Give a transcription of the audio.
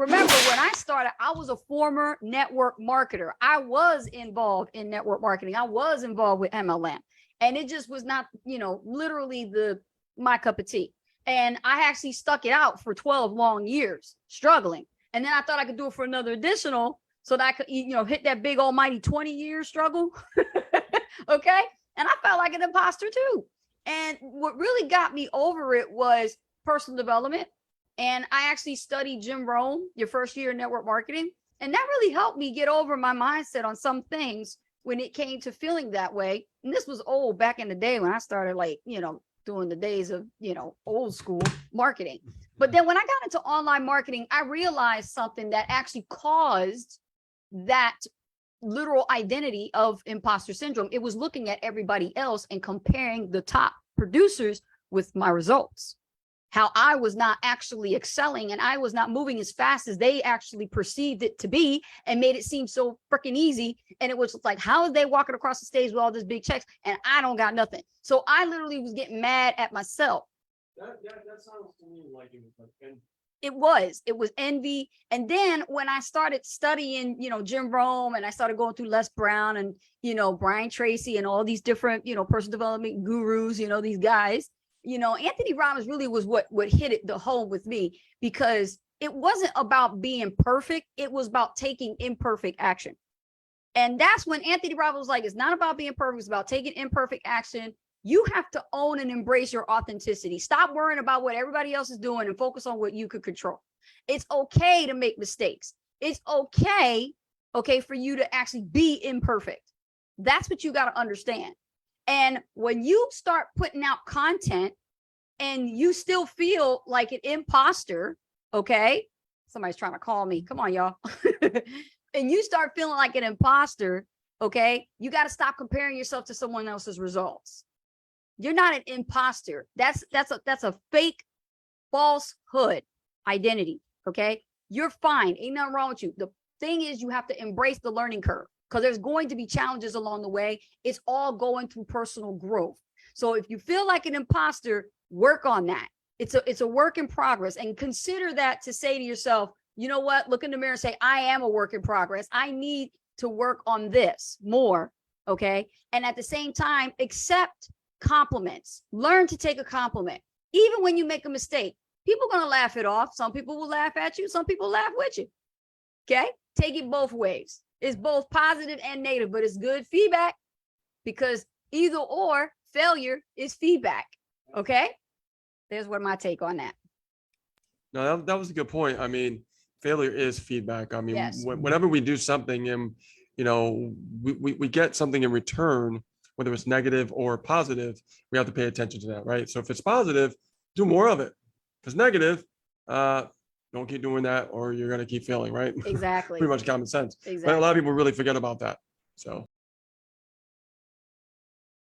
remember when I started, I was a former network marketer. I was involved in network marketing. I was involved with MLM, and it just was not, literally my cup of tea. And I actually stuck it out for 12 long years, struggling. And then I thought I could do it for another additional so that I could, hit that big almighty 20-year struggle. Okay. And I felt like an imposter too. And what really got me over it was personal development. And I actually studied Jim Rohn, your first year in network marketing. And that really helped me get over my mindset on some things when it came to feeling that way. And this was old back in the day when I started, doing the days of, old school marketing. But then when I got into online marketing, I realized something that actually caused that literal identity of imposter syndrome. It was looking at everybody else and comparing the top producers with my results, how I was not actually excelling and I was not moving as fast as they actually perceived it to be, and made it seem so freaking easy. And it was like, how are they walking across the stage with all this big checks and I don't got nothing? So I literally was getting mad at myself. That sounds to me like it was like envy. It was envy. And then when I started studying, Jim Rohn, and I started going through Les Brown and, Brian Tracy and all these different, personal development gurus, these guys, Anthony Robbins really was what hit it the home with me, because it wasn't about being perfect. It was about taking imperfect action. And that's when Anthony Robbins was like, it's not about being perfect. It's about taking imperfect action. You have to own and embrace your authenticity. Stop worrying about what everybody else is doing and focus on what you could control. It's okay to make mistakes. It's okay for you to actually be imperfect. That's what you got to understand. And when you start putting out content and you still feel like an imposter, okay? Somebody's trying to call me. Come on, y'all. And you start feeling like an imposter, okay? You got to stop comparing yourself to someone else's results. You're not an imposter. That's a fake falsehood identity, okay? You're fine. Ain't nothing wrong with you. The thing is, you have to embrace the learning curve, because there's going to be challenges along the way. It's all going through personal growth. So if you feel like an imposter, work on that. It's a work in progress, and consider that to say to yourself, you know what? Look in the mirror and say, I am a work in progress. I need to work on this more, okay? And at the same time, accept compliments. Learn to take a compliment. Even when you make a mistake, people are going to laugh it off. Some people will laugh at you. Some people laugh with you. Okay? Take it both ways. It's both positive and negative, but it's good feedback, because either or failure is feedback. Okay? There's what my take on that. No, that was a good point. I mean, failure is feedback. I mean, Yes. Whenever we do something and, we get something in return, whether it's negative or positive, we have to pay attention to that, right? So if it's positive, do more of it. If it's negative, don't keep doing that, or you're going to keep failing, right? Exactly. Pretty much common sense. Exactly. But a lot of people really forget about that. So.